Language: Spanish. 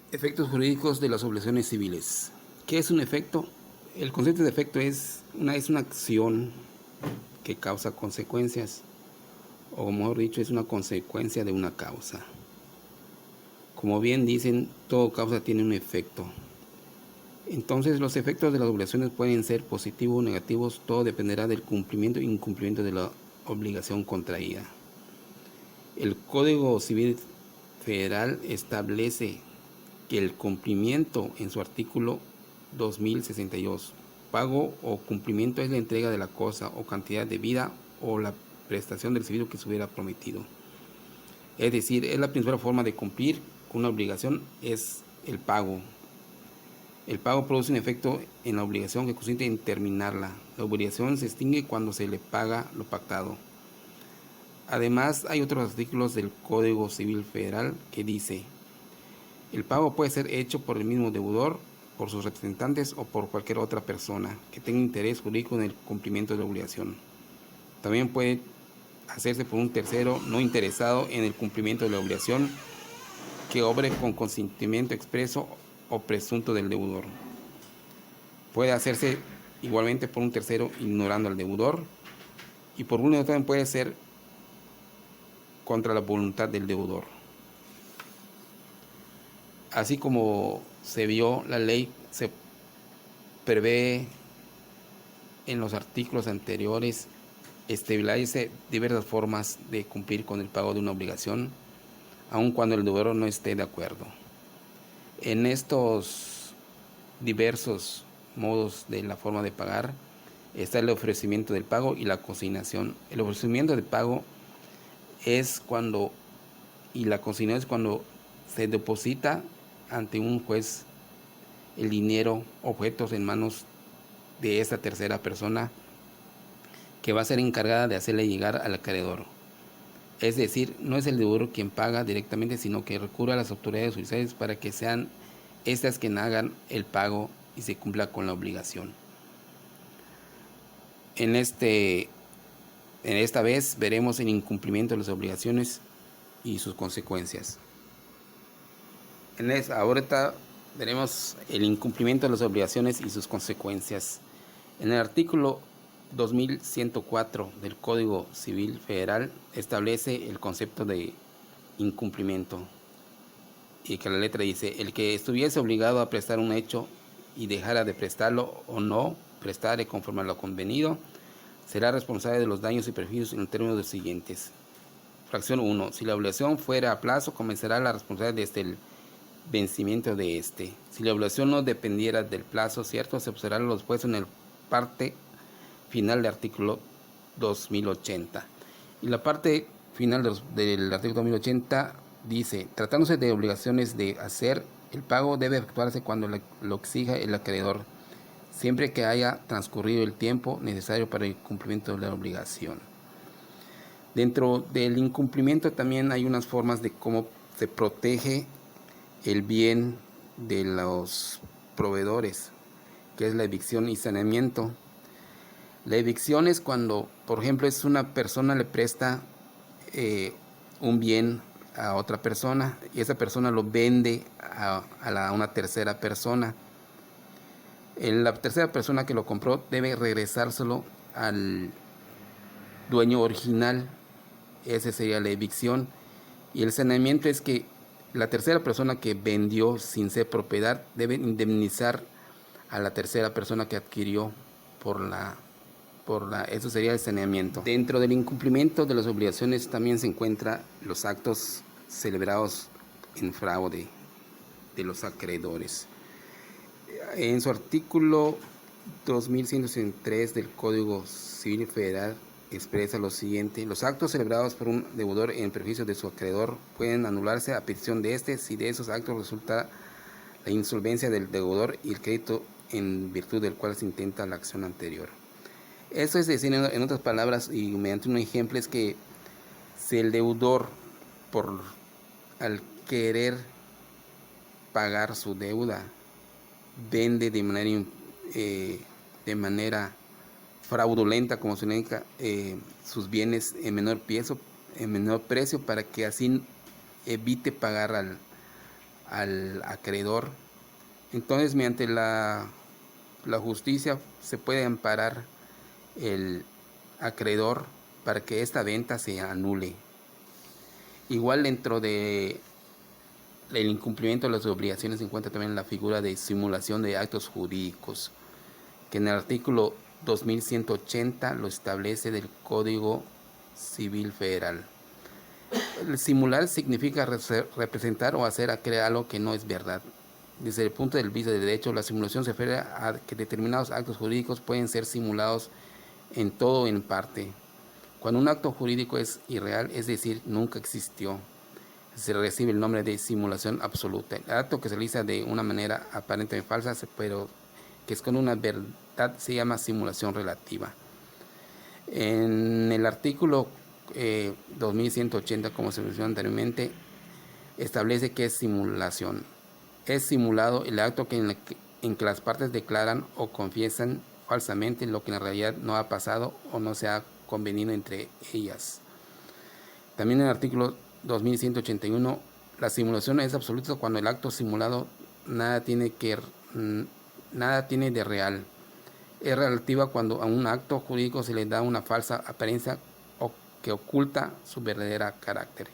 Efectos jurídicos de las obligaciones civiles. ¿Qué es un efecto? El concepto de efecto es una acción que causa consecuencias, o mejor dicho, es una consecuencia de una causa. Como bien dicen, toda causa tiene un efecto. Entonces, los efectos de las obligaciones pueden ser positivos o negativos, todo dependerá del cumplimiento e incumplimiento de la obligación contraída. El Código Civil Federal establece que el cumplimiento en su artículo 2062, pago o cumplimiento es la entrega de la cosa o cantidad debida o la prestación del servicio que se hubiera prometido. Es decir, es la principal forma de cumplir con una obligación es el pago. El pago produce un efecto en la obligación que consiste en terminarla. La obligación se extingue cuando se le paga lo pactado. Además, hay otros artículos del Código Civil Federal que dice: el pago puede ser hecho por el mismo deudor, por sus representantes o por cualquier otra persona que tenga interés jurídico en el cumplimiento de la obligación. También puede hacerse por un tercero no interesado en el cumplimiento de la obligación que obre con consentimiento expreso o presunto del deudor. Puede hacerse igualmente por un tercero ignorando al deudor, y por último también puede ser contra la voluntad del deudor. Así como se vio, la ley se prevé en los artículos anteriores establece diversas formas de cumplir con el pago de una obligación, aun cuando el deudor no esté de acuerdo. En estos diversos modos de la forma de pagar está el ofrecimiento del pago y la consignación. El ofrecimiento de pago es cuando, y la consignación es cuando se deposita ante un juez el dinero, objetos en manos de esta tercera persona que va a ser encargada de hacerle llegar al acreedor. Es decir, no es el deudor quien paga directamente, sino que recurre a las autoridades judiciales para que sean estas quienes hagan el pago y se cumpla con la obligación. En esta vez veremos el incumplimiento de las obligaciones y sus consecuencias. Ahorita veremos el incumplimiento de las obligaciones y sus consecuencias. En el artículo 2104 del Código Civil Federal establece el concepto de incumplimiento, y que la letra dice: el que estuviese obligado a prestar un hecho y dejara de prestarlo o no prestare conforme a lo convenido, será responsable de los daños y perjuicios en términos siguientes. Fracción 1. Si la obligación fuera a plazo, comenzará la responsabilidad desde el vencimiento de este. Si la obligación no dependiera del plazo cierto, se observará lo dispuesto en el parte final del artículo 2080. Y la parte final del artículo 2080 dice: tratándose de obligaciones de hacer, el pago debe efectuarse cuando lo exija el acreedor, siempre que haya transcurrido el tiempo necesario para el cumplimiento de la obligación. Dentro del incumplimiento también hay unas formas de cómo se protege el bien de los proveedores, que es la evicción y saneamiento. La evicción es cuando, por ejemplo, es una persona le presta un bien a otra persona y esa persona lo vende a una tercera persona. La tercera persona que lo compró debe regresárselo al dueño original. Esa sería la evicción. Y el saneamiento es que la tercera persona que vendió sin ser propiedad debe indemnizar a la tercera persona que adquirió eso sería el saneamiento. Dentro del incumplimiento de las obligaciones también se encuentran los actos celebrados en fraude de los acreedores. En su artículo 2163 del Código Civil Federal expresa lo siguiente: los actos celebrados por un deudor en perjuicio de su acreedor pueden anularse a petición de este si de esos actos resulta la insolvencia del deudor y el crédito en virtud del cual se intenta la acción anterior. Eso es decir, en otras palabras y mediante un ejemplo, es que si el deudor, al querer pagar su deuda, vende de manera fraudulenta, como se indica, sus bienes en menor precio para que así evite pagar al acreedor. Entonces, mediante la justicia se puede amparar el acreedor para que esta venta se anule. Igual dentro de el incumplimiento de las obligaciones se encuentra también la figura de simulación de actos jurídicos, que en el artículo 2180 lo establece del Código Civil Federal. El simular significa representar o hacer creer algo que no es verdad. Desde el punto de vista de derecho, la simulación se refiere a que determinados actos jurídicos pueden ser simulados en todo o en parte. Cuando un acto jurídico es irreal, es decir, nunca existió, se recibe el nombre de simulación absoluta. El acto que se realiza de una manera aparentemente falsa, pero que esconde una verdad, se llama simulación relativa. En el artículo 2180, como se mencionó anteriormente, establece que es simulación. Es simulado el acto en que las partes declaran o confiesan falsamente lo que en realidad no ha pasado o no se ha convenido entre ellas. También en el artículo 2181, la simulación es absoluta cuando el acto simulado nada tiene de real. Es relativa cuando a un acto jurídico se le da una falsa apariencia o que oculta su verdadero carácter.